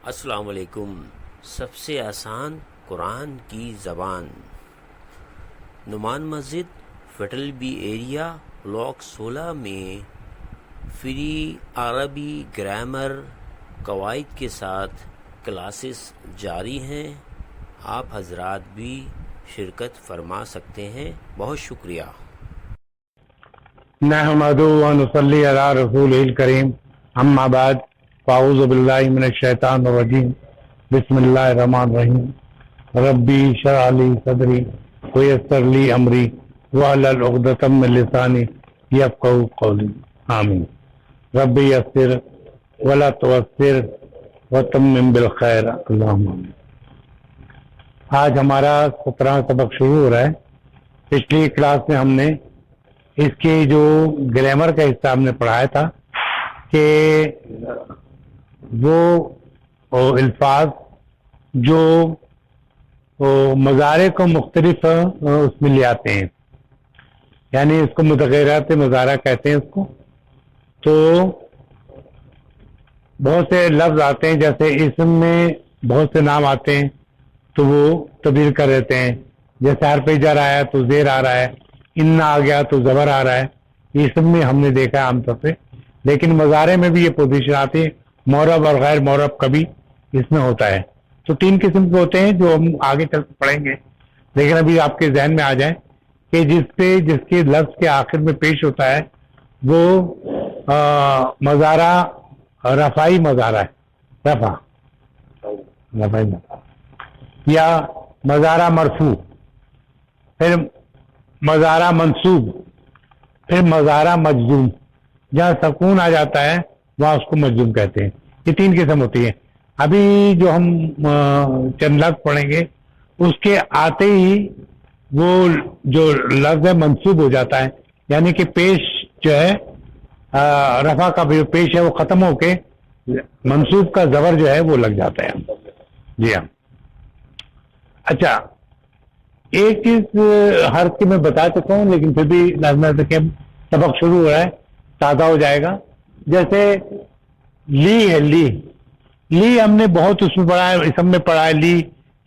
السلام علیکم۔ سب سے آسان قرآن کی زبان، نعمان مسجد فیڈرل بی ایریا بلاک 16 میں فری عربی گرامر قواعد کے ساتھ کلاسز جاری ہیں۔ آپ حضرات بھی شرکت فرما سکتے ہیں۔ بہت شکریہ۔ نحمد و نصلی علی رسول الکریم، اما بعد، فاعوذ باللہ من الشیطان الرجیم، بسم اللہ الرحمن الرحیم۔ ربی اشرح لی صدری ویسر لی امری واحلل عقدۃ من لسانی یفقہوا قولی، آمین۔ ربی یسر ولا تعسر وتمم بالخیر، اللہم آمین۔ آج ہمارا 17واں سبق شروع ہو رہا ہے۔ پچھلی کلاس میں ہم نے اس کے جو گرامر کا حصہ ہم نے پڑھایا تھا کہ وہ الفاظ جو مضارع کو مختلف اس میں لے آتے ہیں، یعنی اس کو متغیرات مضارع کہتے ہیں اس کو۔ تو بہت سے لفظ آتے ہیں، جیسے اسم میں بہت سے نام آتے ہیں تو وہ تبدیل کر دیتے ہیں، جیسے حرف جر آیا تو زیر آ رہا ہے، ان آ گیا تو زبر آ رہا ہے۔ یہ سب میں ہم نے دیکھا ہے عام طور پہ، لیکن مضارع میں بھی یہ پوزیشن آتی ہے، معرب اور غیر معرب کا بھی اس میں ہوتا ہے۔ تو 3 قسم کے ہوتے ہیں جو ہم آگے چل کے پڑھیں گے، لیکن ابھی آپ کے ذہن میں آ جائیں کہ جس کے لفظ کے آخر میں پیش ہوتا ہے وہ مضارع رفعی مضارع ہے، رفعی یا مضارع مرفوع، پھر مضارع منصوب، پھر مضارع مجزوم۔ جہاں سکون آ جاتا ہے وہاں اس کو مجزوم کہتے ہیں۔ یہ 3 قسم ہوتی ہے۔ ابھی جو ہم چند لفظ پڑھیں گے اس کے آتے ہی وہ جو لفظ ہے منصوب ہو جاتا ہے، یعنی کہ پیش جو ہے رفع کا جو پیش ہے وہ ختم ہو کے منصوب کا زبر جو ہے وہ لگ جاتا ہے۔ جی ہاں، اچھا، ایک چیز ہر کی میں بتا چکا ہوں، لیکن پھر بھی لازم ہے کہ سبق شروع ہو رہا ہے، تازہ ہو جائے گا۔ جیسے لی ہے، لی ہم نے بہت اس میں پڑھا ہے، اسم میں پڑھا ہے۔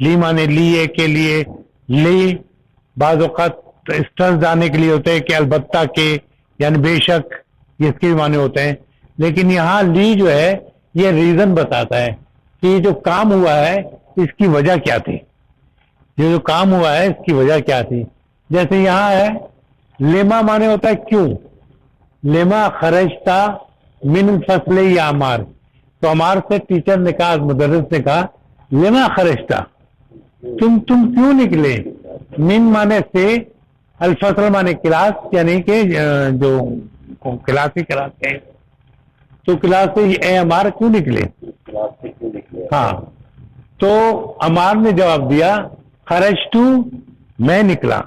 لی مانے لیے کے لیے، لی بعض اوقات اسٹرس جانے کے لیے ہوتے ہیں کہ البتہ کے، یعنی بے شک، یہ اس کے معنی ہوتے ہیں۔ لیکن یہاں لی جو ہے یہ ریزن بتاتا ہے کہ یہ جو کام ہوا ہے اس کی وجہ کیا تھی، یہ جو کام ہوا ہے اس کی وجہ کیا تھی۔ جیسے یہاں ہے لیما مانے ہوتا ہے کیوں، لیما خرجتا من فصل یا امار، تو امار سے ٹیچر نے کہا، مدرس نے کہا لیما خرجتا، تم کیوں نکلے۔ من مانے سے، الفصل مانے کلاس، یعنی کہ جو کلاس ہے، تو کلاس سے اے امار کیوں نکلے۔ ہاں، تو امار نے جواب دیا خرجتو، میں نکلا۔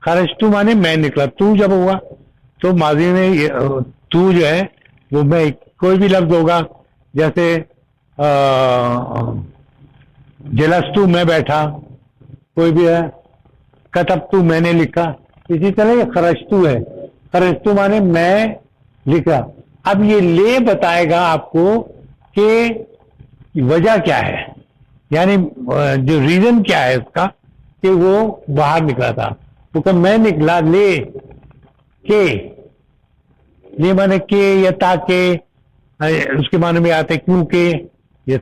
خرجتو مانے میں نکلا، تو جب ہوا تو ماضی میں تو جو ہے وہ میں، کوئی بھی لفظ ہوگا، جیسے جلستو میں بیٹھا، کوئی بھی ہے، کتبتو میں نے لکھا، اسی طرح یہ خرجتو ہے، خرجتو مانے میں لکھا۔ اب یہ لے بتائے گا آپ کو کہ وجہ کیا ہے، یعنی جو ریزن کیا ہے اس کا کہ وہ باہر نکلا تھا۔ تو کہ میں نکلا لے کے، لے مانے کے یا تاکہ، اس کے معنی میں آتے کیونکہ، یہ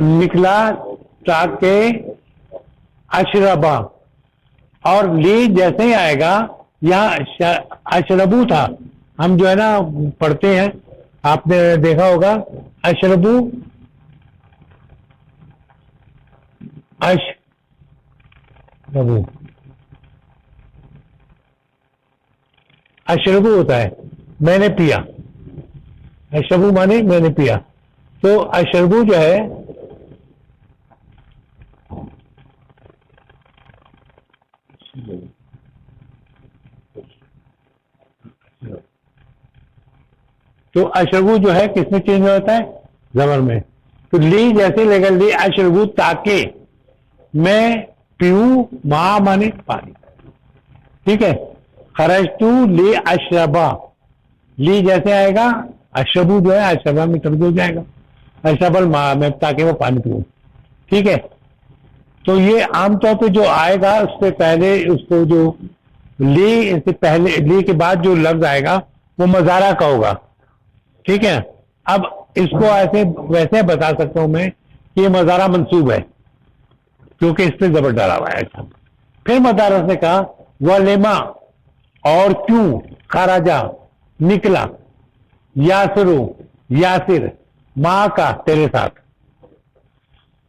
نکلا تاکہ اشربا، اور لی جیسے ہی آئے گا، یہاں اشربو تھا، ہم جو ہے نا پڑھتے ہیں، آپ نے دیکھا ہوگا اشربو، اشربو ہوتا ہے میں نے پیا، اشربو مانے میں نے پیا، تو اشربو جو ہے تو اشربو جو ہے کس میں چینج ہو جاتا ہے، زبر میں۔ تو لی جیسے لے کر لی اشربو تاکہ میں پیوں، ماں مانے پانی، ٹھیک ہے۔ خرجتو لی اشربا، لی جیسے آئے گا اشربو جو ہے اشربا میں تبدیل ہو جائے گا۔ اشرب الماء میں تاکہ وہ پانی پیوں. ٹھیک ہے. تو یہ عام طور پہ جو آئے گا اس سے پہلے اس کو جو لی سے پہلے لی کے بعد جو لفظ آئے گا وہ مزارہ کا ہوگا. ٹھیک ہے. اب اس کو ایسے ویسے بتا سکتا ہوں میں کہ یہ مزارہ منصوب ہے کیونکہ اس پہ زبر ڈالا ہوا ہے. پھر مدارس نے کہا وہ لیما اور کیوں خراجہ نکلا یاسرو یاسر ماں کا تیرے ساتھ.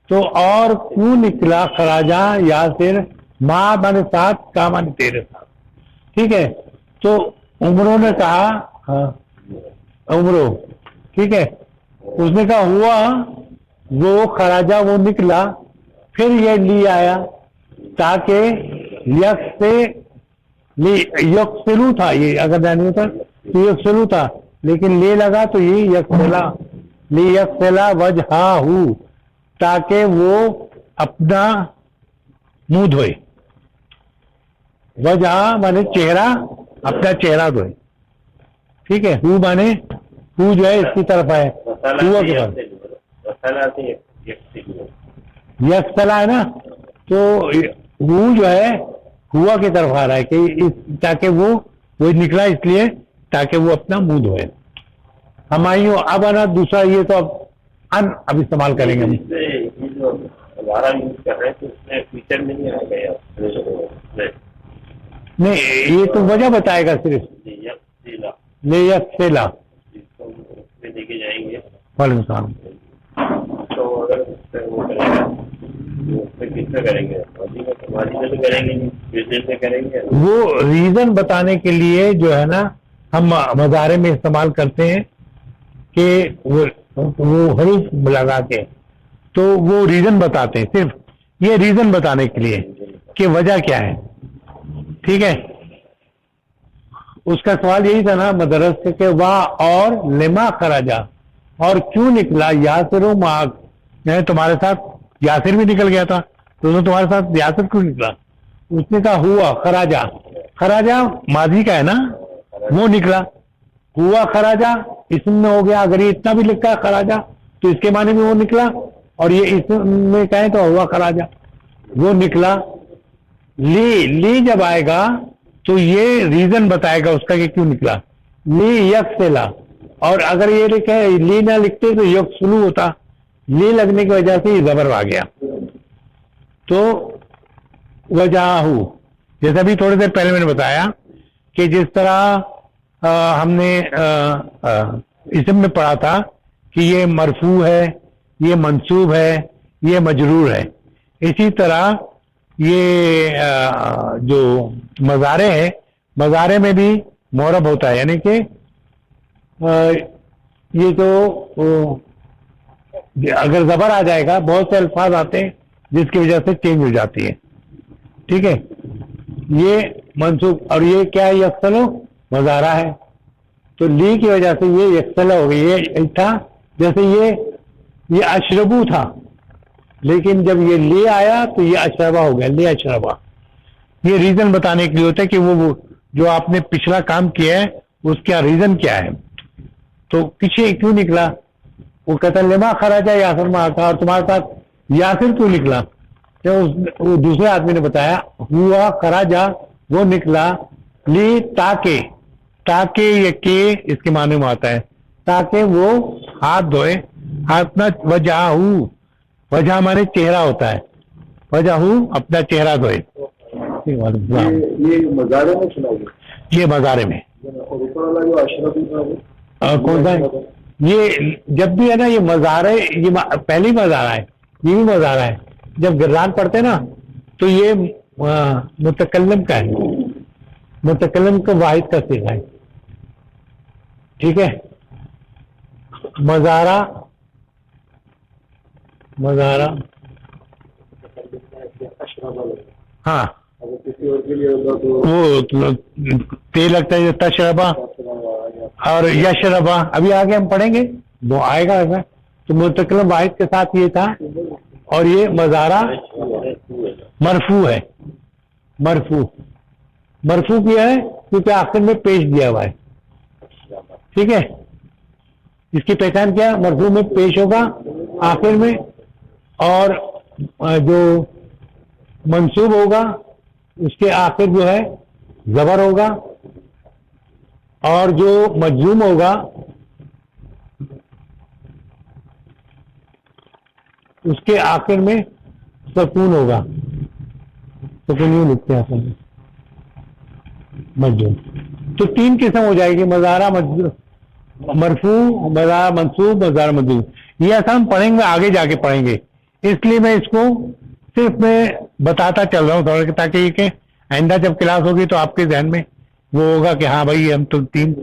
تو اور کیوں نکلا خراجہ یاسر ماں مانے ساتھ کا مانے تیرے ساتھ. ٹھیک ہے. تو عمروں نے کہا عمرو ٹھیک ہے اس نے کہا ہوا وہ خراجہ وہ نکلا پھر یہ لی آیا تاکہ یکسلو تھا یہ اگر نہیں ہوتا تو یکسلو تھا لیکن لے لگا تو یہ یکسلا لی یکسلا وجہا ہو تاکہ وہ اپنا منہ دھوئے. وجہ مانے چہرہ اپنا چہرہ دھوئے. ٹھیک ہے. ہو مانے ہو جو ہے اس کی طرف ہے ہوا کے بعد یکسلا ہے نا تو وہ جو ہے ہوا کی طرف آ رہا ہے کہ تاکہ وہ نکلا اس لیے تاکہ وہ اپنا منہ دھوئے. ہمایوں اب آنا دوسرا یہ تو اب استعمال کریں گے ہم. نہیں یہ تو وجہ بتائے گا صرف لے یکسلا. وعلیکم السلام. وہ ریزن بتانے کے لیے جو ہے نا ہم مضارع میں استعمال کرتے ہیں کہ وہ حروف لگا کے تو وہ ریزن بتاتے ہیں صرف یہ ریزن بتانے کے لیے کہ وجہ کیا ہے. ٹھیک ہے. اس کا سوال یہی تھا نا مدرس کہ واہ اور لما خراجہ اور کیوں نکلا یاسر و ماغ یعنی تمہارے ساتھ یاسر بھی نکل گیا تھا تو تمہارے ساتھ یاسر کیوں نکلا. اس نے کہا ہوا خراجہ خراجہ ماضی کا ہے نا وہ نکلا. ہوا خراجہ اسم میں ہو گیا اگر یہ اتنا بھی لکھا ہے خراجہ تو اس کے معنی میں وہ نکلا اور یہ اسم میں کہیں تو ہوا خراجہ وہ نکلا. لی جب آئے گا تو یہ ریزن بتائے گا اس کا کہ کیوں نکلا. لی یکسلا اور اگر یہ لکھے لی نہ لکھتے تو یکسلو ہوتا. لی لگنے کی وجہ سے یہ زبر آ گیا تو وجہ ہو جیسا بھی تھوڑی دیر پہلے میں نے بتایا کہ جس طرح ہم نے اسم میں پڑھا تھا کہ یہ مرفوع ہے یہ منصوب ہے یہ مجرور ہے اسی طرح یہ جو مضارع ہے مضارع میں بھی معرب ہوتا ہے یعنی کہ یہ تو اگر زبر آ جائے گا بہت سے الفاظ آتے ہیں جس کی وجہ سے چینج ہو جاتی ہے. ٹھیک ہے. یہ منصوب اور یہ کیا یکسلو مضارع ہے تو لی کی وجہ سے یہ یکسلو ہو گئی. یہ تھا جیسے یہ اشربو تھا لیکن جب یہ لے آیا تو یہ اشربا ہو گیا لے اشربا. یہ ریزن بتانے کے لیے ہوتا ہے کہ وہ جو آپ نے پچھلا کام کیا ہے اس کا ریزن کیا ہے. تو پیچھے کیوں نکلا وہ کہتا لما خراجہ یاسر ماں تھا اور تمہارے ساتھ یاسر کیوں نکلا. وہ دوسرے آدمی نے بتایا ہوا خراجہ وہ نکلا لی تاکہ یہ کہ اس کے معنی میں آتا ہے تاکہ وہ ہاتھ دھوئے اپنا وجہ وجہ ہمارے چہرہ ہوتا ہے وجہ اپنا چہرہ دھوئے. یہ مزارے میں سنا یہ مزارے میں کون سا ہے یہ جب بھی ہے نا یہ مزارے یہ پہلی مزارہ ہے یہ بھی مزارہ ہے. جب گردان پڑھتے نا تو یہ متکلم کا ہے متکلم کا واحد کا صیغہ ہے. ٹھیک ہے. مزارہ ہاں وہ تیل لگتا ہے تشربا اور یشربا ابھی آگے ہم پڑھیں گے وہ آئے گا ایسا. تو متکلم واحد کے ساتھ یہ تھا اور یہ مزارہ مرفوع ہے. مرفوع کیا ہے کیونکہ آخر میں پیش دیا ہوا ہے. ٹھیک ہے. اس کی پہچان کیا؟ مرفوع میں پیش ہوگا آخر میں، اور جو منصوب ہوگا اس کے آخر جو ہے زبر ہوگا، اور جو مجزوم ہوگا اس کے آخر میں سکون ہوگا. سکون یوں لکھتے ہیں اصل میں مجزوم. تو 3 قسم ہو جائے گی، مضارع مرفوع، مضارع منصوب، مضارع مجزوم. یہ اصل ہم پڑھیں گے، آگے جا کے پڑھیں گے، اس لیے میں اس کو صرف میں بتاتا چل رہا ہوں تھوڑا، تاکہ یہ کہ آئندہ جب کلاس ہوگی تو آپ کے ذہن میں وہ ہوگا کہ ہاں بھائی ہم تو 3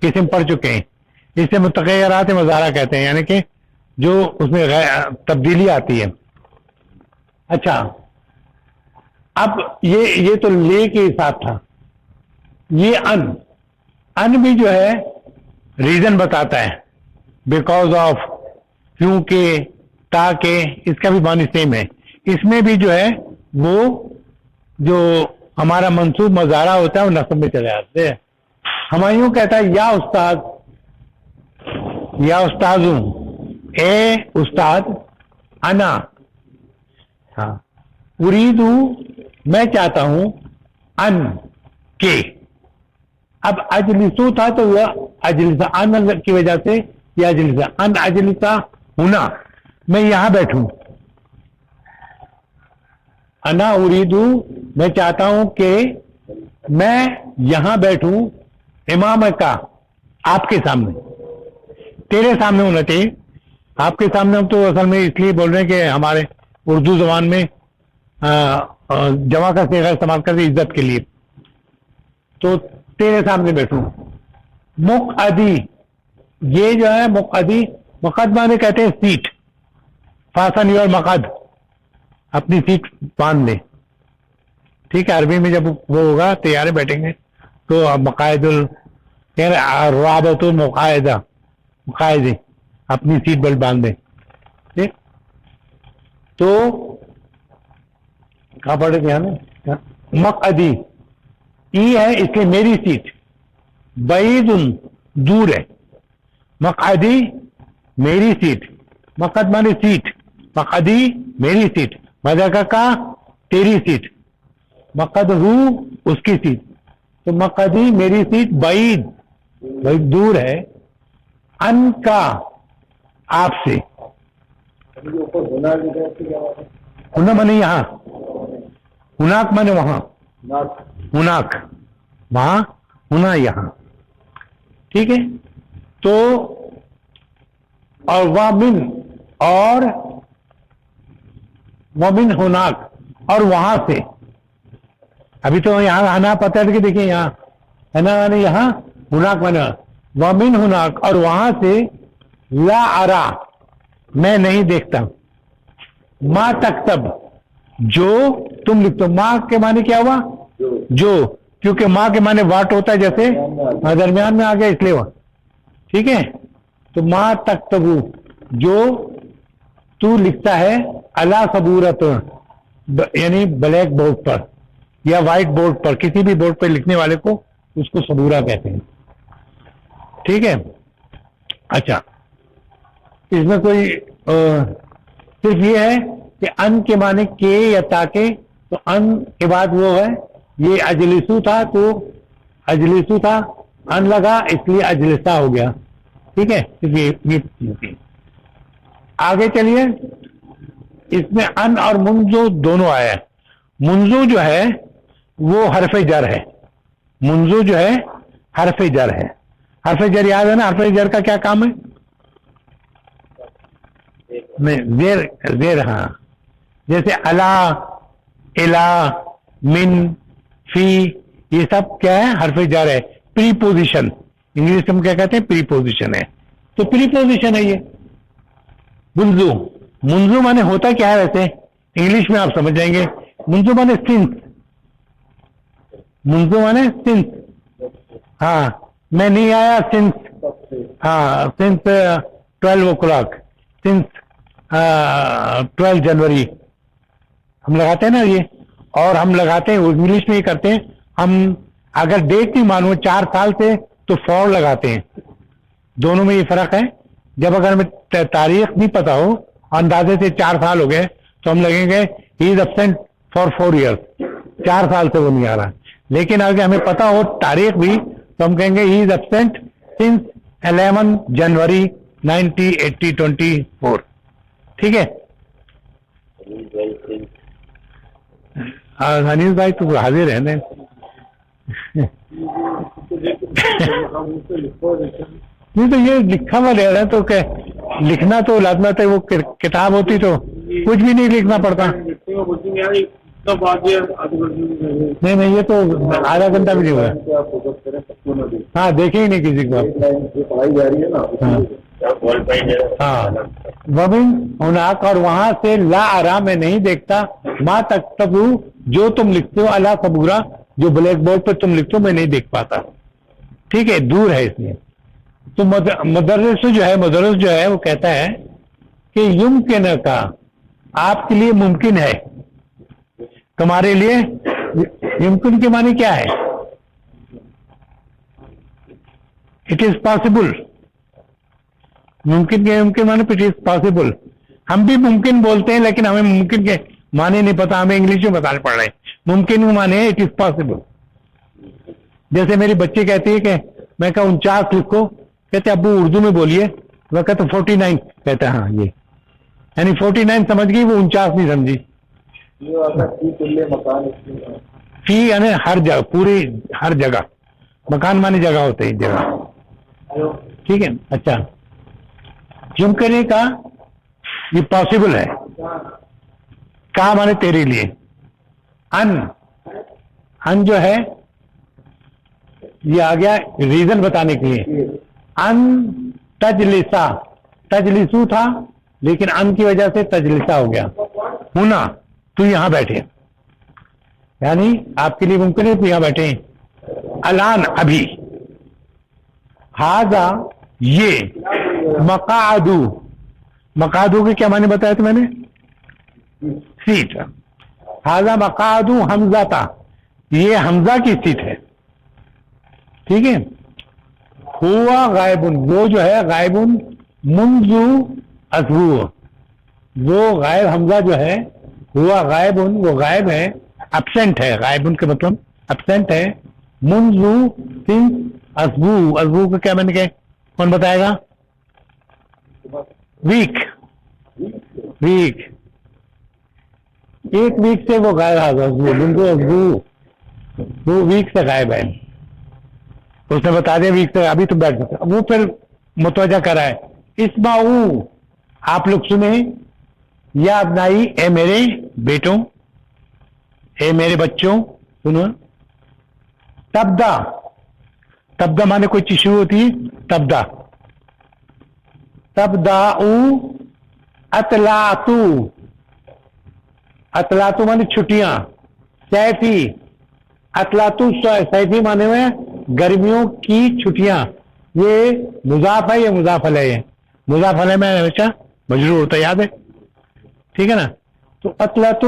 قسم پڑھ چکے ہیں. اس سے متغیرات مضارع کہتے ہیں، یعنی کہ جو اس میں تبدیلی آتی ہے. اچھا، اب یہ تو لے کے ساتھ تھا. یہ ان بھی جو ہے ریزن بتاتا ہے، بیکاز آف، کیونکہ، تاکہ، اس کا بھی معنی سیم ہے. اس میں بھی جو ہے وہ جو ہمارا منصوب مضارع ہوتا ہے وہ نصب میں چلے آتے ہیں. ہمایوں کہتا ہے یا استاد، یا استاذ، اے استاد، انا، ہاں، اريد، میں چاہتا ہوں، ان، کے. اب اجلسو تھا تو وہ اجلسا، ان کی وجہ سے یہ اجلسا، ان اجلسا ہونا، میں یہاں بیٹھوں. انا اريد، میں چاہتا ہوں کہ میں یہاں بیٹھوں، امام کا، آپ کے سامنے، تیرے سامنے ہونا چاہیے. آپ کے سامنے ہم تو اصل میں اس لیے بول رہے ہیں کہ ہمارے اردو زبان میں جمع کا صیغہ استعمال کرتے عزت کے لیے، تو تیرے سامنے بیٹھوں. مقعدی، یہ جو ہے مقعدی، مقدمہ نے کہتے ہیں سیٹ. فاسن یور مقد، اپنی سیٹ باندھ لے. ٹھیک ہے، عربی میں جب وہ ہوگا تیارے بیٹھیں گے تو مقاعد رابط المقاعدہ، مقاعدے، اپنی سیٹ بیلٹ باندھ دیں. ٹھیک، تو کہاں پڑھے تھے ہمیں؟ مقعدی، ای ہے اس لیے میری سیٹ. بعید، دور ہے. مقعدی، میری سیٹ. مقدمہ نے سیٹ، مقعدی، میری سیٹ. مدکہ کا، تیری سیٹ. مقدہو، اس کی سیٹ. تو مقعدی، میری سیٹ. بعید، بعید دور ہے. ان کا، آپ سے. ہونا مانے یہاں، ہناک مانے وہاں، ہناک وہاں، ہونا یہاں. ٹھیک ہے، تو اور وامن، اور وامن ہناک، اور وہاں سے. ابھی تو یہاں ہنا پتہ ہے کہ دیکھیں یہاں ہنا مانے یہاں، ہناک مانے وامن ہناک، اور وہاں سے. لا ارا، میں نہیں دیکھتا. ما تکتب، جو تم لکھتے ہو. ماں کے معنی کیا ہوا؟ جو، کیونکہ ماں کے معنی واٹ ہوتا ہے، جیسے درمیان میں آ گیا اس لیے وہ. ٹھیک ہے، تو ما تکتب، جو تو لکھتا ہے، علی صبورت، یعنی بلیک بورڈ پر یا وائٹ بورڈ پر، کسی بھی بورڈ پر لکھنے والے کو اس کو صبورہ کہتے ہیں. ٹھیک ہے. اچھا، اس میں کوئی صرف یہ ہے کہ ان کے معنی کے یا تاکہ، تو ان کے بعد وہ ہے، یہ اجلسو تھا تو اجلسو تھا، ان لگا اس لیے اجلسا ہو گیا. ٹھیک ہے، یہ آگے چلیے. اس میں ان اور منزو دونوں آیا ہے. منزو جو ہے وہ حرف جر ہے. منزو جو ہے حرف جر ہے. حرف جر یاد ہے نا، حرف جر کا کیا کام ہے؟ زیر، ہاں، جیسے الا، الا، من، فی، یہ سب کیا ہے؟ حرف جر ہے. پری پوزیشن، انگلش میں کیا کہتے ہیں؟ پری پوزیشن ہے. تو پری پوزیشن ہے یہ. منزو، منزو مانے ہوتا کیا ہے ویسے انگلش میں آپ سمجھ جائیں گے. منزو مانے سنس، منزو مانے سنس. ہاں، میں نہیں آیا سنس، ہاں، سنس 12 o'clock، سنس 12 جنوری ہم لگاتے ہیں نا یہ. اور ہم لگاتے ہیں انگلش میں یہ کرتے ہیں ہم، اگر ڈیٹ نہیں معلوم 4 سال سے تو فور لگاتے ہیں. دونوں میں یہ فرق ہے جب اگر ہمیں تاریخ نہیں پتا ہو، اندازے سے 4 سال ہو گئے، تو ہم لگیں گے ہی از ابسینٹ فار 4 ایئرس، 4 سال سے وہ نہیں آ رہا. لیکن اگر ہمیں پتا ہو تاریخ بھی، تو ہم کہیں گے ہی از ابسینٹ سنس 11 جنوری 1980-24. ٹھیک ہے. انیس بھائی تو حاضر ہیں. نہیں تو یہ لکھا ہوا لے رہا ہے تو کہ لکھنا تو لازمت ہے، وہ کتاب ہوتی تو کچھ بھی نہیں لکھنا پڑتا. نہیں نہیں، یہ تو آدھا گھنٹہ بھی نہیں ہوا. ہاں دیکھیں ہی نہیں کسی کو. پڑھائی جا رہی ہے نا. ہاں وبن ہناک، اور وہاں سے لا ارا، میں نہیں دیکھتا، ما تکتبو، جو تم لکھتے ہو، اللہ صبورا، جو بلیک بورڈ پہ تم لکھتے ہو میں نہیں دیکھ پاتا. ٹھیک ہے، دور ہے اس لیے. تو مدرس جو ہے وہ کہتا ہے کہ یمکن کا، آپ کے لیے ممکن ہے، تمہارے لیے. یمکن کے معنی کیا ہے؟ It is possible. ممکن کے معنی اٹ از پاسبل. ہم بھی ممکن بولتے ہیں، لیکن ہمیں ممکن کے معنی نہیں پتا، ہمیں انگلش میں بتانے پڑ رہے ہیں. ممکن کے معنی ہے اٹ از پاسبل. جیسے میری بچی کہتی ہے کہ میں کہا 49 لکھو، کہتے ابو اردو میں بولیے، وہ کہتے 49، کہتے ہاں یہ یعنی 49 سمجھ گئی، وہ 49 نہیں سمجھی. فی یعنی ہر جگہ، پوری ہر جگہ. مکان مانی جگہ ہوتے ہیں جگہ. ٹھیک ہے. اچھا، یمکن کا یہ پاسبل ہے. کہا مانے تیرے لیے. ان جو ہے یہ آ گیا ریزن بتانے کے لیے. ان تجلسا، تجلسو تھا لیکن ان کی وجہ سے تجلسا ہو گیا. ہونا، تو یہاں بیٹھے، یعنی آپ کے لیے ممکن ہے تو یہاں بیٹھے. الان، ابھی. ہاذا، یہ. مقعدو، مقعدو کے کیا معنی بتایا تھا میں نے؟ سیٹ. ہاذا مقعدو حمزہ تھا، یہ حمزہ کی سیٹ ہے. ٹھیک ہے. ہوا غائبن، وہ جو ہے غائبن منذ اسبوع، وہ غائب حمزہ جو ہے ہوا غائبن، وہ غائب ہے، ابسینٹ ہے. غائبن کے مطلب ابسینٹ ہے. منذ سنس اسبوع، اسبوع کا کیا میں نے کہ کون بتائے گا؟ ویک. ویک، ایک ویک سے وہ غائب ہے. منذ اسبوع، وہ ویک سے غائب ہے. اس نے بتا دیا ویک سے، ابھی تو بیٹھ سکتا. وہ پھر متوجہ کرا ہے. اسمعوا، آپ لوگ سنیں، یا ابنائی، اے میرے بیٹوں، اے میرے بچوں سنو. تبدا، تبدا مانے کوئی چیز شروع ہوتی ہے، تبدا. تبداؤ، اطلاعتو، اطلاعتو مانے چھٹیاں. سیفی، اطلاعتو سیفی مانے میں گرمیوں کی چھٹیاں. یہ مضاف ہے، یہ مضاف علیہ ہے. مضاف علیہ میں ہمیشہ مجرور ہوتا ہے، یاد ہے. ٹھیک ہے نا. تو اطلاعتو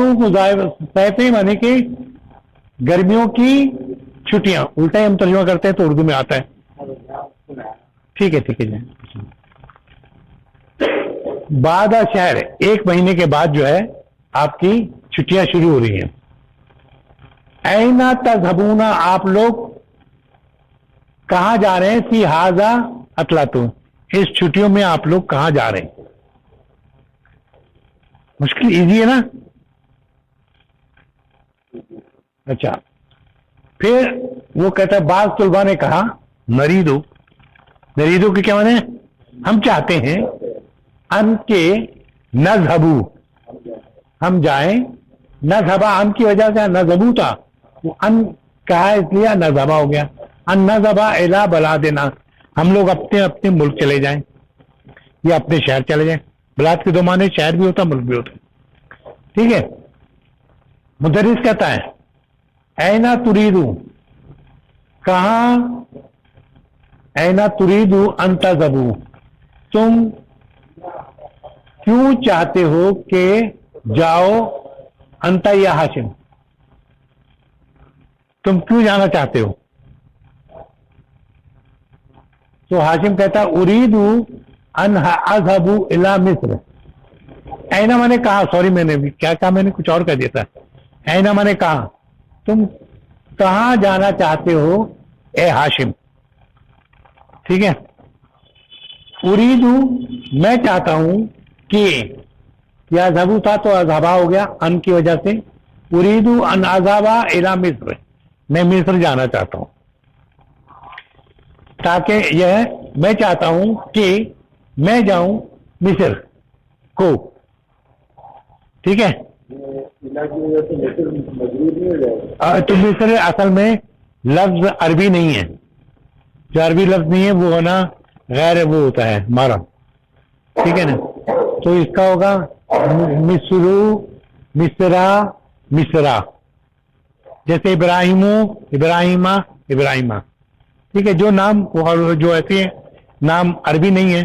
سیفی مانے کہ گرمیوں کی چھٹیاں. الٹا ہی ہم ترجمہ کرتے ہیں تو اردو میں آتا ہے. ٹھیک ہے ٹھیک ہے جی. بعد شہر، 1 مہینے کے بعد جو ہے آپ کی چھٹیاں شروع ہو رہی ہیں. اینا تذهبون، آپ لوگ کہاں جا رہے ہیں؟ فی ھذا اطلعتو، اس چھٹیوں میں آپ لوگ کہاں جا رہے ہیں؟ مشکل ایزی ہے نا. اچھا، پھر وہ کہتا ہے بعض طلباء نے کہا نریدو، نریدو کے کیا معنی؟ ہم چاہتے ہیں. ان کے نذهبو، ہم جائیں. نذهبا ان کی وجہ سے نذهبو تھا، وہ ان کہا اس لیے نذهبا ہو گیا. ان نذهبا الی بلادنا، ہم لوگ اپنے اپنے ملک چلے جائیں یا اپنے شہر چلے جائیں. بلاد کے دو معنی، شہر بھی ہوتا ملک بھی ہوتا. ٹھیک ہے. مدرس کہتا ہے اینا تریدو، کہاں، اینا تریدو ان تذهبو، تم کیوں چاہتے ہو کہ جاؤ؟ انتا یا ہاشم، تم کیوں جانا چاہتے ہو؟ تو ہاشم کہتا اریدو ان اذهبوا الى مصر. اینا میں نے کہا, سوری میں نے بھی کیا کہا, میں نے کچھ اور کہہ دیا تھا. اینا میں نے کہا تم کہاں جانا چاہتے ہو اے ہاشم, ٹھیک ہے. اریدو میں چاہتا ہوں کہ, یا ذبو تھا تو اذہبا ہو گیا ان کی وجہ سے. اریدو ان اذهبا الى مصر, میں مصر جانا چاہتا ہوں, تاکہ یہ میں چاہتا ہوں کہ میں جاؤں مصر کو, ٹھیک ہے. تو مصر اصل میں لفظ عربی نہیں ہے, جو عربی لفظ نہیں ہے وہ ہونا غیر وہ ہوتا ہے ہمارا, ٹھیک ہے نا. تو اس کا ہوگا مصرو, مصرا, مصرا, جیسے ابراہیمو, ابراہیمہ, ابراہیمہ, ٹھیک ہے. جو نام جو ایسے نام عربی نہیں ہے,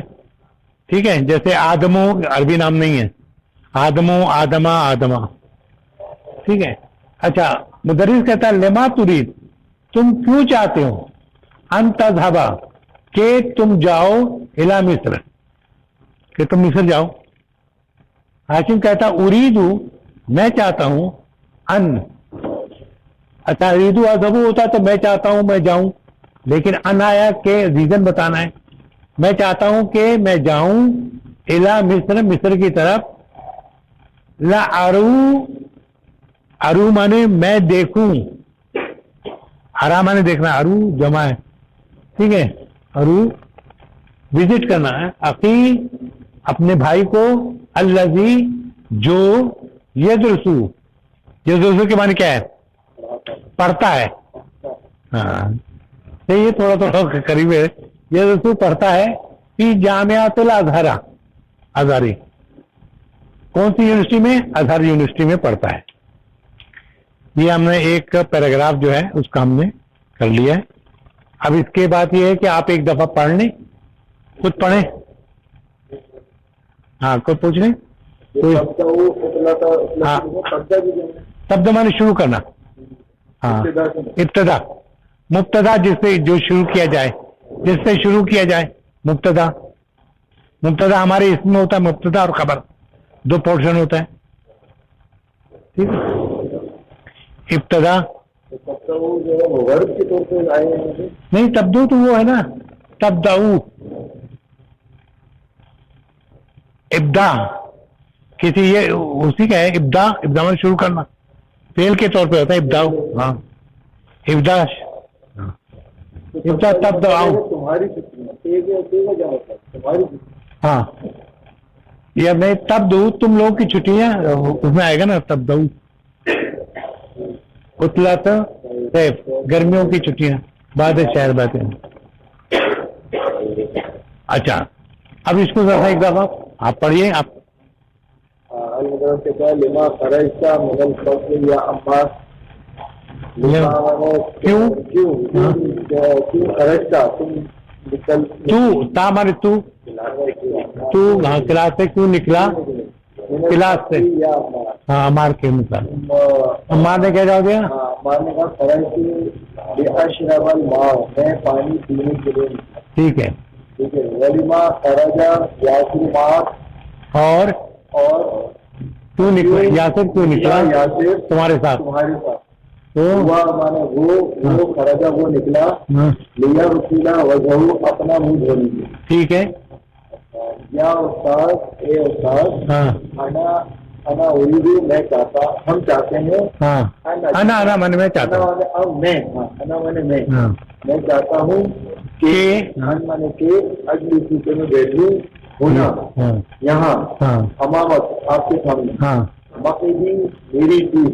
ٹھیک ہے. جیسے آدمو عربی نام نہیں ہے, آدمو, آدمہ, آدمہ, ٹھیک ہے. اچھا, مدرس کہتا ہے لما ترید, تم کیوں چاہتے ہو, ان تذهبا, کہ تم جاؤ الی مصر, کہ تم مصر جاؤ. ہاشم کہتا اریدو, میں چاہتا ہوں, ان, اچھا اریدو اذهبو ہوتا تو میں چاہتا ہوں میں جاؤں, لیکن ان آیا کہ ریزن بتانا ہے. میں چاہتا ہوں کہ میں جاؤں الی مصر, مصر کی طرف. لا ارو, ارو مانے میں دیکھوں, ارا مانے دیکھنا, ارو جمع ہے, ٹھیک ہے. ارو وزٹ کرنا ہے, اخی اپنے بھائی کو, الذی جو, یدرسو, یدرسو کے معنی کیا ہے, پڑھتا ہے. ہاں یہ تھوڑا تھوڑا قریب ہے. یدرسو پڑھتا ہے, فی جامعۃ الازہر, ازہری, کون سی یونیورسٹی میں, ازہر یونیورسٹی میں پڑھتا ہے. یہ ہم نے ایک پیراگراف جو ہے اس کا ہم نے کر لیا ہے. اب اس کے بعد یہ ہے کہ آپ ایک دفعہ پڑھ لیں, خود پڑھیں. ہاں خود پوچھ لیں. ہاں شبد مانے شروع کرنا, ہاں ابتدا, مبتدا جس سے جو شروع کیا جائے, جس سے شروع کیا جائے مبتدا. مبتدا ہمارے اس میں ہوتا ہے مبتدا اور خبر, دو پورشن ہوتا ہے, ٹھیک ہے. ابتدا نہیں, تبدو تو وہ ہے نا, تبداؤ, ابدا کسی, یہ اسی کا ہے ابدا. ابدا میں شروع کرنا فعل کے طور پہ ہوتا ہے ابداؤ. ہاں ابدا, ابدا تبداؤ, ہاں یہ نہیں تبدو, تم لوگوں کی چھٹیاں اس میں آئے گا نا تبداؤ. اطلاع سیف, گرمیوں کی چھٹیاں, بعد شہر باتیں. اچھا اب اس کو ذرا ایک دفعہ آپ پڑھیے. آپ لما خرجتا من الفصل یا عباس, کیوں خرجتا, تم نکل, تو تا مارے تو ہاں کلاس سے کیوں نکلا, کلاس سے, ہاں مار کے مثال. مار نے کیا جاؤ گیا, مارنے کا خرج اشرب الماء, میں پانی پینے کے لیے, ٹھیک ہے. ٹھیک ہے. ولیما خرجا یاسر ماء, اور کیوں نکلا, یاسر کیوں نکلا یاسر تمہارے ساتھ, تمہارے ساتھ. تو وہ خرجا وہ نکلا, لیا رسیلا وجہ اپنا منہ دھونے کے, ٹھیک ہے. یا استاد, اے استاد, ہاں انا اریدو, میں چاہتا, ہم چاہتے ہیں, ہاں انا میں نے چاہتا ہوں, میں چاہتا ہوں کہ میں کہ اگلی سیٹے میں بیٹھوں ہونا, یہاں امامت آپ کے سامنے, مقیدی میری چیز,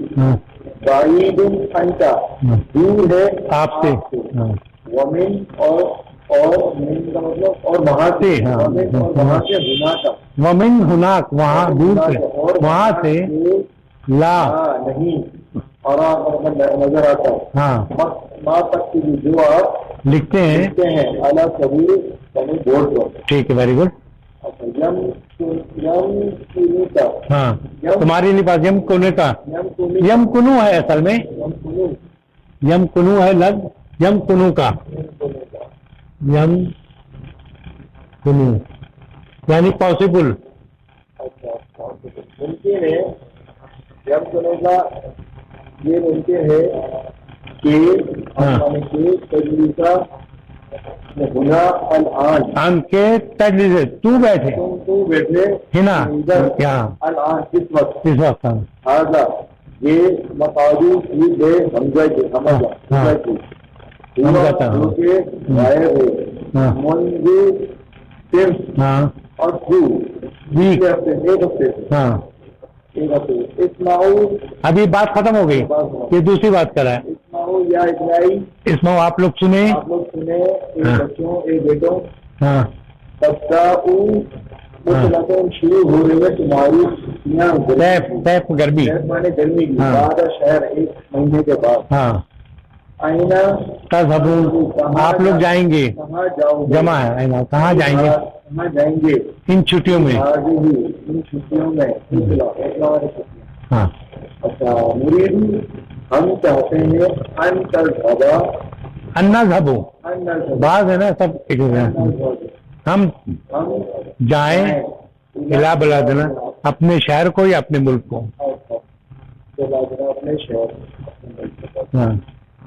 بعید انتا, دور ہے آپ سے, ومن اور من کا مطلب اور وہاں سے, ومن اور وہاں سے, ہونا کا, ومن ہناک, وہاں دور سے, وہاں سے, لا نہیں, اور نظر آتا ہے. ہاں ماں تک کی جو آپ لکھتے ہیں اعلیٰ سبھی یعنی بورڈ پر, ٹھیک ہے, ویری گڈ. ہاں تمہارے لباس یم کونے کا, یم کنو ہے اصل میں, یم کنو ہے لفظ, یم کنو کا, یم کنو, یعنی پاسبل. اچھا ممکن ہے جب سنے گا یہ ممکن ہے کہ ہمارے کے تجریبہ ہونا الان ان کے تجلیس تو بیٹھے تو بیٹھے ہنا ادھر یہاں الان اس وقت ہاں هذا یہ مقادو کی بے حمزہ کی حمزہ کی جو کہ غائب ہے منذ صرف ہاں اور دو ایک ہفتے ہاں. اسماؤ ابھی بات ختم ہو گئی, یہ دوسری بات کرا ہے. اسماؤ یا اسماعیل اس میں آپ لوگ سنیں. آپ لوگ سنیں ایک بچوں ایک بیٹوں ہاں مطلب شروع ہونے میں تمہاری سیف گرمی مانے گرمی کی بعد شہر ایک مہینے کے بعد ہاں آئینہ تب آپ لوگ جائیں گے کہاں جاؤ جمع ہے آئینہ کہاں جائیں گے کہاں جائیں گے ان چھٹیوں میں. ان چھٹیوں میں ہاں اچھا مرید ہم چاہتے ہیں ان تذهبا انا ذهبوا بعض ہے نا سب ایک ہم جائیں الہ بلادنا اپنے شہر کو یا اپنے ملک کو. اپنے شہر ہاں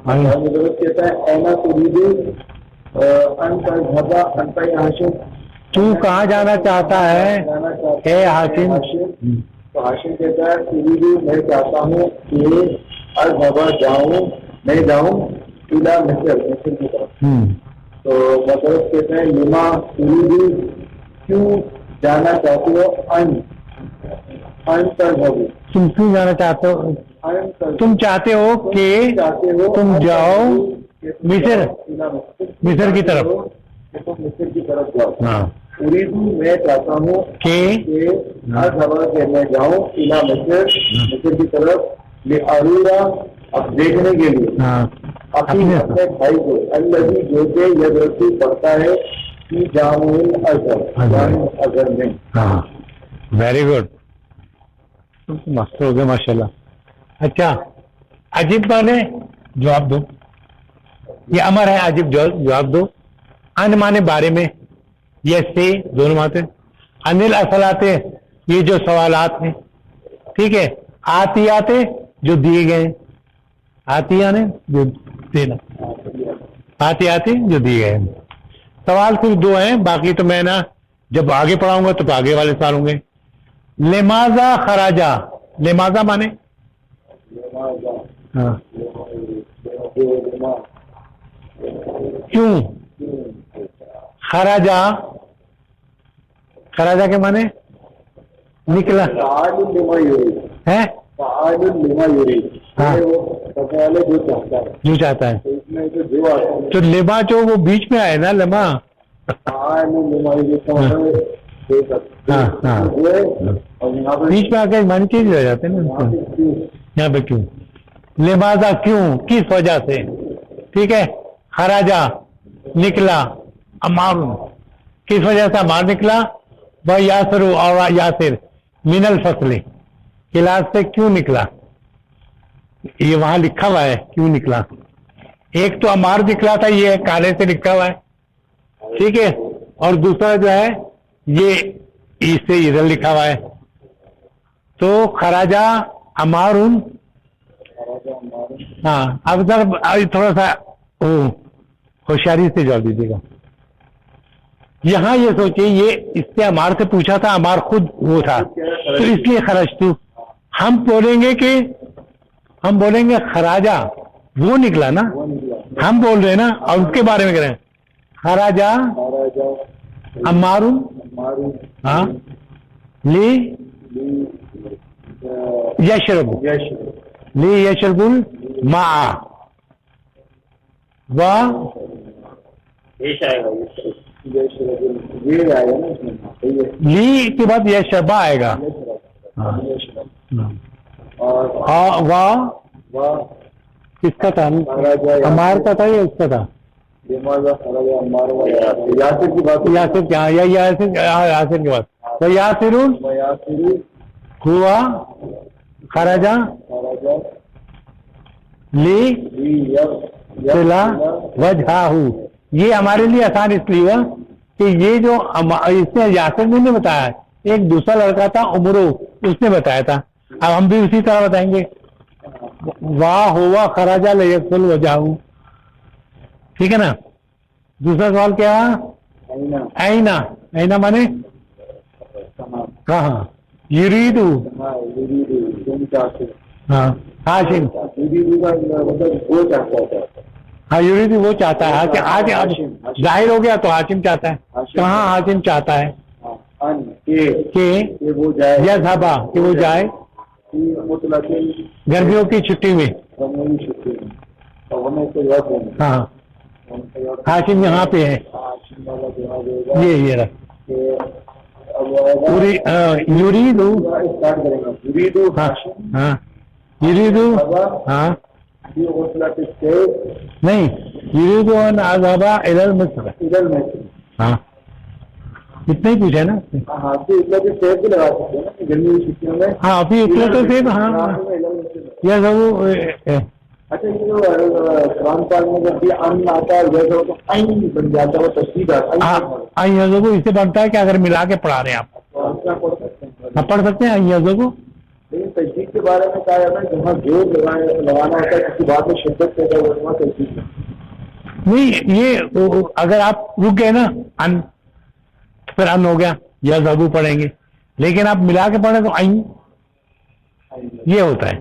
کہتا ہے اینا تريد ان تذهبا انت ہاشم تو کہاں جانا چاہتا ہے اے ہاشم. تو ہاشم کہتا ہے تريد میں چاہتا ہوں کہ اذهبا جاؤں میں جاؤں الى مصر کی طرف. تو مطلب کہتے ہیں لما تريد کیوں جانا چاہتے ہو ان تذهبوا تم کیوں جانا چاہتے ہو تم چاہتے ہو کہ تم جاؤ مصر کی طرف. مصر کی طرف جاؤ. ہاں اریدو میں چاہتا ہوں کہ میں جاؤں الى مصر کی طرف لأرورا اب دیکھنے کے لیے اپنے بھائی کو الذی جو کہ یدرسی پڑھتا ہے کہ جامع الازہر میں. ہاں ویری گڈ مست ہو گیا ماشاء اللہ. اچھا عجیب مانے جواب دو, یہ امر ہے عجیب جواب دو. ان مانے بارے میں یہ سے دونوں باتیں. انل اصلاتے یہ جو سوالات ہیں ٹھیک ہے. آتیاتے جو دیے گئے آتیا نے جو دینا آتیاتے جو دیے گئے. سوال صرف دو ہیں باقی تو میں نا جب آگے پڑھاؤں گا تو آگے والے سوال ہوں گے. لماذا خراجہ لماذا مانے ہاں کیوں. خراجہ خراجہ کے مانے نکلا ہے جو چاہتا ہے. تو لما جو وہ بیچ میں آئے نا لما بیچ میں آ کے معنی چینج ہو جاتے ہیں نا یہاں پہ. کیوں لماذا کیوں کس وجہ سے ٹھیک ہے. خراجہ نکلا امار کس وجہ سے امار نکلا. وہ یاسر اور یاسر من الفصل کلاس سے کیوں نکلا. یہ وہاں لکھا ہوا ہے کیوں نکلا. ایک تو امار نکلا تھا یہ کالے سے لکھا ہوا ہے ٹھیک ہے. اور دوسرا جو ہے یہ اس سے ادھر لکھا ہوا ہے. تو خراجہ امارون ہاں. اب ذرا تھوڑا سا ہوشیاری سے جواب دیجیے گا. یہاں یہ سوچے یہ اس سے امار سے پوچھا تھا امار خود وہ تھا تو اس لیے خرج تو ہم بولیں گے خراجہ وہ نکلا نا ہم بول رہے ہیں نا اور اس کے بارے میں کہہ رہے ہیں. خراجہ امارون ہاں لی یشرب لی یشرب ما و لی کے بعد یشربا آئے گا. کس کا تھا امار کا تھا یا اس کا تھا یاسر کیا یا یاسر کے بعد تو یاسر ہوا خراجہ لی سلا وجہ یہ ہمارے لیے آسان اس لیے ہوا کہ یہ جو اس نے یاسر نے نہیں بتایا, ایک دوسرا لڑکا تھا عمرو, اس نے بتایا تھا. اب ہم بھی اسی طرح بتائیں گے, واہ ہوا خراجہ لیکل وجاہو, ٹھیک ہے نا. دوسرا سوال کیا؟ اینا, اینا مانے کہاں؟ یریدو, ہاں ہاشم, ہاں یریدو وہ چاہتا ہے. آج ظاہر ہو گیا تو ہاشم چاہتا ہے. کہاں ہاشم چاہتا ہے کہ یذہبا, کہ وہ جائے گرمیوں کی چھٹی میں. ہاں ہاشم یہاں پہ ہے, یہ رہا پوری یریدو. ہاں یریدو, ہاں نہیں یریدو ان اذهب الى مصر. ہاں اتنا ہی پوچھا نا. ہاں ابھی اتنا تو صرف, ہاں یہ سب. اچھا یہ جو قرآن پاک میں جب یہ ان آتا ہے جیسا تو این بن جاتا ہے, تصدیق کو اس سے بنتا ہے کہ اگر ملا کے پڑھا رہے ہیں آپ پڑھ سکتے ہیں ایزو کو. لیکن تجدید کے بارے میں کہا جاتا ہے جہاں جو لگانا ہوتا ہے کسی بات میں شدت پیدا ہوا تجدید نہیں. یہ اگر آپ رک گئے نا ان, پھر ان ہو گیا یا زبو پڑھیں گے, لیکن آپ ملا کے پڑھیں تو این یہ ہوتا ہے.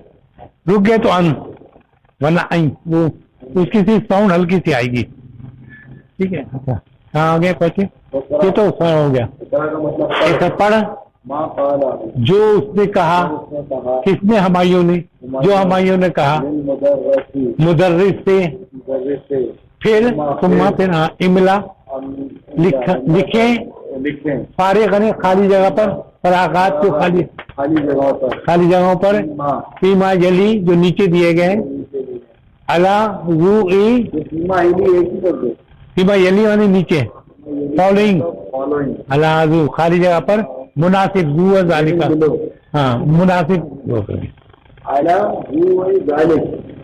رک گئے تو ان, ورنہ این وہ اس کی صرف ساؤنڈ ہلکی سی آئے گی. ٹھیک ہے, کہاں آ گیا پہنچے, یہ تو ہو گیا. ایک پڑھ جو اس نے کہا, کس نے؟ ہمایوں نے. جو ہمایوں نے کہا مدرس سے, پھر پھر املا لکھیں فارغ خالی جگہ پر, فراغات کو خالی جگہوں پر, فیما یلی جو نیچے دیے گئے, الا وہ فیما یلی یعنی نیچے, فالوئنگ الا وہ خالی جگہ پر, مناسب وہ ذالکا, ہاں مناسب,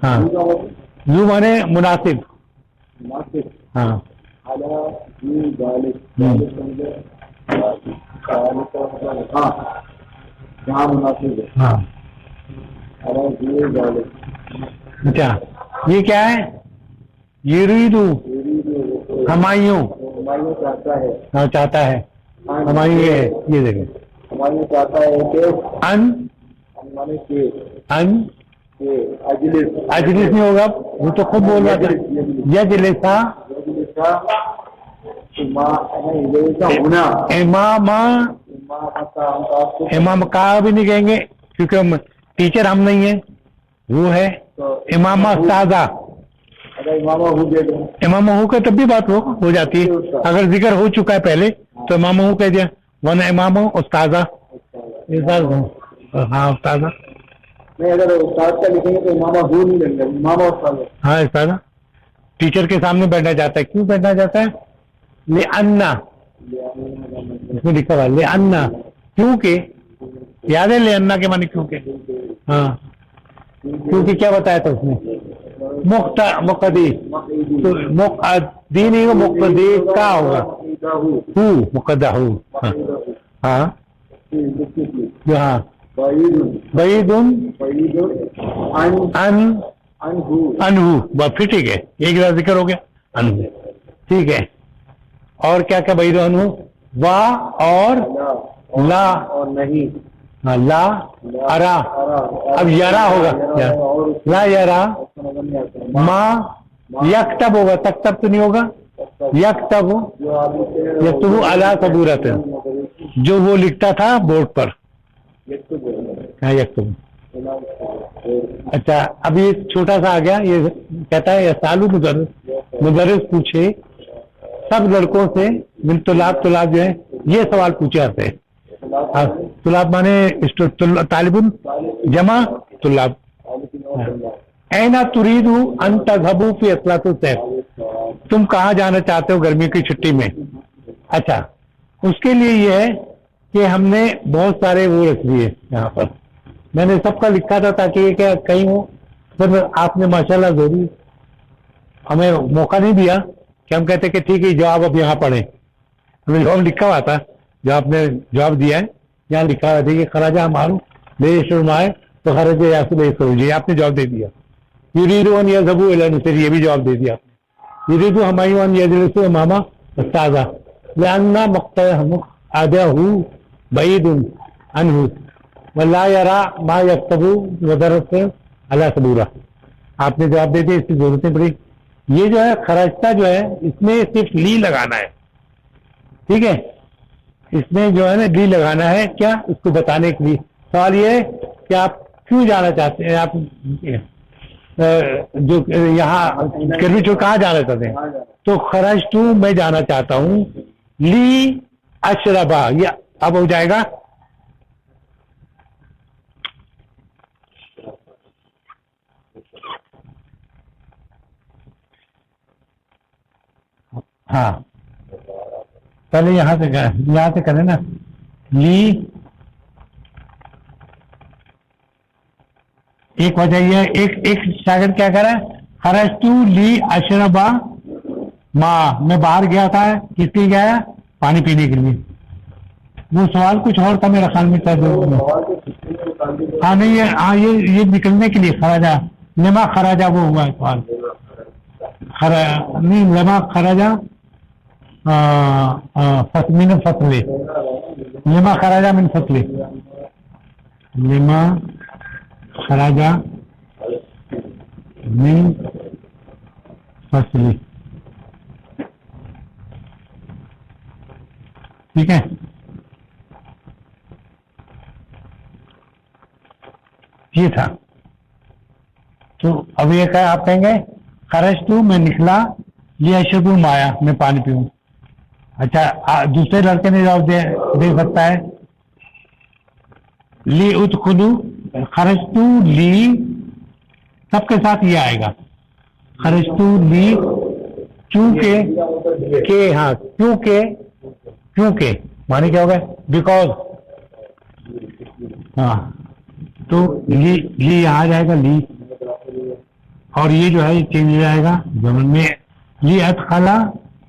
ہاں زو مانے مناسب, ہاں ہاں. اچھا یہ کیا ہے؟ یریدو ہمایوں چاہتا ہے. ہمایوں یہ ہے, یہ دیکھیں ہمایوں چاہتا ہے کہ ان اجلس نہیں ہوگا, وہ تو خود بول رہا تھا. یجلسا امام کا بھی نہیں کہیں گے کیونکہ ٹیچر ہم نہیں ہیں, وہ ہے امام استاذہ. امام ہو کے تب بھی بات ہو جاتی ہے. اگر ذکر ہو چکا ہے پہلے تو امام ہو کہہ دیا, ورنہ امام استاذہ. ہاں استاذہ, اگر استاد کا لکھیں گے تو امامہ ہو نہیں لگے گا, امامہ استاذہ. ہاں استاذہ ٹیچر کے سامنے بیٹھنا چاہتا ہے. کیوں بیٹھنا چاہتا ہے؟ لأنہ, اس میں لکھا ہوا لأنہ, کیونکہ یاد ہے لأنہ کے معنی کیونکہ. ہاں کیونکہ کیا بتایا تھا اس نے؟ مقتدی, تو مقتدی نہیں ہو, مقتدی کا ہوگا مقدہ ہو. ہاں ہاں بعید انہو, پھر ٹھیک ہے, ایک ذرا ذکر ہو گیا انہو, ٹھیک ہے. اور کیا کیا بعید انہو؟ وا اور لا, اور نہیں, لا ارا, اب یرا ہوگا, لا یرا ما یکتب ہوگا, تکتب تو نہیں ہوگا, یکتب یکتب علی سبورت, جو وہ لکھتا تھا بورڈ پر. ہاں یکتب. اچھا اب یہ چھوٹا سا آ گیا, یہ کہتا ہے سالو مدرس پوچھے سب لڑکوں سے, من طلاب جو ہے یہ سوال پوچھے آتے ہیں. طلاب مانے طالب جمع طلاب. اینا تریدو ان تذهبوا فی اصلاۃ الصیف, تم کہاں جانا چاہتے ہو گرمی کی چھٹی میں؟ اچھا اس کے لیے یہ ہے کہ ہم نے بہت سارے وہ رکھ دیے یہاں پر, میں نے سب کا لکھا تھا تاکہ یہ کیا کہیں ہو. پھر آپ نے ماشاءاللہ ضروری ہمیں موقع نہیں دیا کہ ہم کہتے کہ ٹھیک ہے جواب اب یہاں پڑھیں. جواب لکھا ہوا تھا جو آپ نے جواب دیا ہے یہاں لکھا ہوا تھا کہ خراجہ مارو لے شرمائے تو خرج یاسو لے کرو یہ آپ نے جواب دے دیا. یریدو ان یذهبوا الی المسجد یہ بھی جواب دے دیا آپ نے. یریدو ہمایوں ان یجلسوا امام استاذہ لأن مقعده بعید عنہ ولا يرى ما يكتب ودرس على سبورہ. آپ نے جواب دے دیا اس کی ضرورتیں پڑی. یہ جو ہے خرجتا جو ہے اس میں صرف لی لگانا ہے ٹھیک ہے اس میں جو ہے نا لی لگانا ہے کیا اس کو بتانے کے لیے. سوال یہ ہے کہ آپ کیوں جانا چاہتے ہیں آپ جو یہاں کربی چور کہاں جانا چاہتے ہیں تو خرج تو میں جانا چاہتا ہوں لی اشربا یہ اب ہو جائے گا ہاں پہلے یہاں سے کریں نا لی ایک وجہ یہ ایک شاگرد کیا کرا خرجتو لی اشربا ماں میں باہر گیا تھا کس لیے گیا پانی پینے کے لیے. وہ سوال کچھ اور تھا میرا خیال میں ہاں نہیں یہ نکلنے کے لیے خراجہ لما خراجہ وہ ہوا سوال نہیں لما خراجہ من فصل لما خراجہ من فصل لما خراجہ من فصل ٹھیک ہے. یہ تھا تو اب یہ کہا آپ کہیں گے خرج تو میں نکلا لیا شبو مایا میں پانی پیوں. اچھا دوسرے لڑکے نے جواب دے سکتا ہے لی ادخلو خرجتو لی سب کے ساتھ یہ آئے گا خرجتو لی چونکہ کہ ہاں کیونکہ معنی کیا ہوگا بیکاز ہاں تو لی یہاں جائے گا لی اور یہ جو ہے یہ چینج ہو جائے گا زمن میں لی ادخلا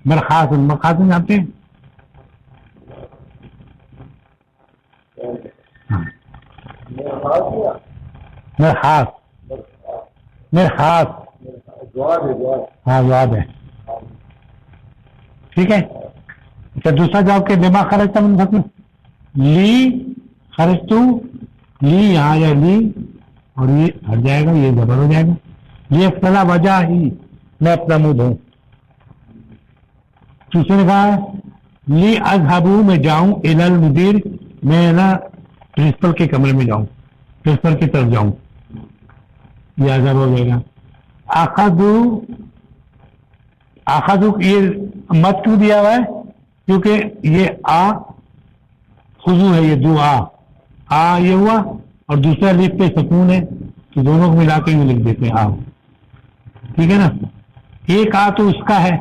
مرخاصن جانتے ہیں مرخاص ہاں جواب ہے ٹھیک ہے. اچھا دوسرا جواب کہ لما خرجتا من فصل لی خرجتو لی یہاں جائے لی اور یہ ہٹ جائے گا یہ زبر ہو جائے گا. یہ فلا وجہ ہی میں اپنا منہ دھوں. دوسرے نے کہا لی اذهبو میں جاؤں الی المدیر میں نا پرنسپل کے کمرے میں جاؤں پرنسپل کی طرف جاؤں یہ اذهب ہو جائے گا. آخذو یہ مت کیوں دیا ہوا ہے کیونکہ یہ خضو ہے یہ دو یہ ہوا اور دوسرا لیف پہ سکون ہے تو دونوں کو ملا کے یہ لکھ دیتے ہیں ٹھیک ہے نا. ایک تو اس کا ہے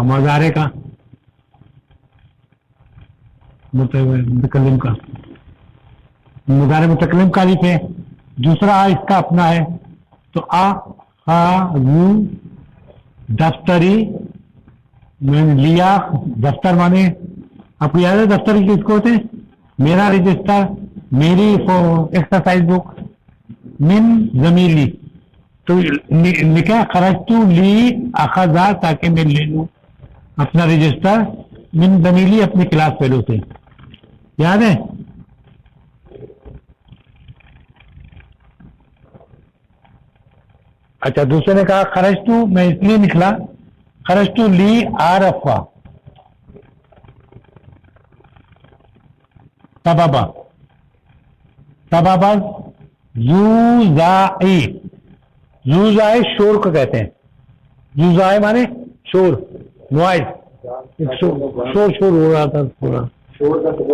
مضارع کا متکلم کا مضارع متکلم کا لیف ہے دوسرا اس کا اپنا ہے تو دفتری میں نے لیا دفتر مانے آپ کو یاد ہے دفتر کس کو ہوتے میرا رجسٹر میری ایکسرسائز بک من زمیلی تو لکھا خرجتو لی اخذا تاکہ میں لے لوں اپنا رجسٹر من زمیلی اپنی کلاس فیلو سے یاد ہے. اچھا دوسرے نے کہا خرجتو میں اس لیے نکلا خرجتو لی عارفا سبابا زوزائے شور کو کہتے ہیں زوزائے مانے شور نوائز شور ہو رہا تھا پورا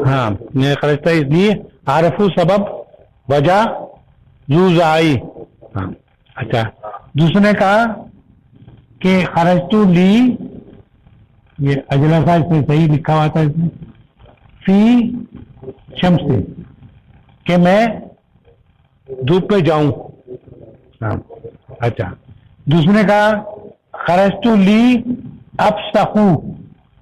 ہاں میں خرجتا اس لیے عارفو سبب وجہ زوزائی ہاں. اچھا دوسرے نے کہا کہ خرجتو لی یہ اجلسہ اس میں صحیح لکھا ہوا تھا اس میں فی شمس سے کہ میں دھوپ پہ جاؤں. اچھا دوسرے نے کہا خرجتو لی افسخو